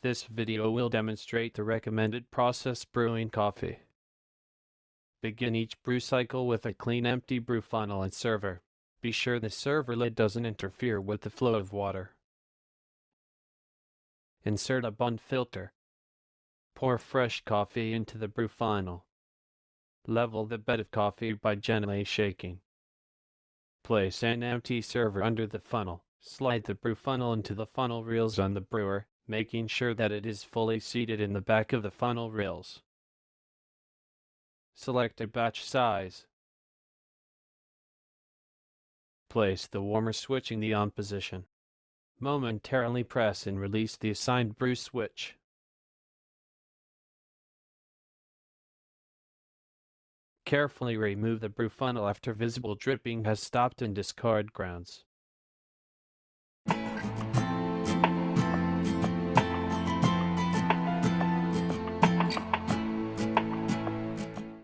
This video will demonstrate the recommended process brewing coffee. Begin each brew cycle with a clean empty brew funnel and server. Be sure the server lid doesn't interfere with the flow of water. Insert a bund filter. Pour fresh coffee into the brew funnel. Level the bed of coffee by gently shaking. Place an empty server under the funnel. Slide the brew funnel into the funnel reels on the brewer, making sure that it is fully seated in the back of the funnel reels. Select a batch size. Place the warmer switch in the on position. Momentarily press and release the assigned brew switch. Carefully remove the brew funnel after visible dripping has stopped and discard grounds.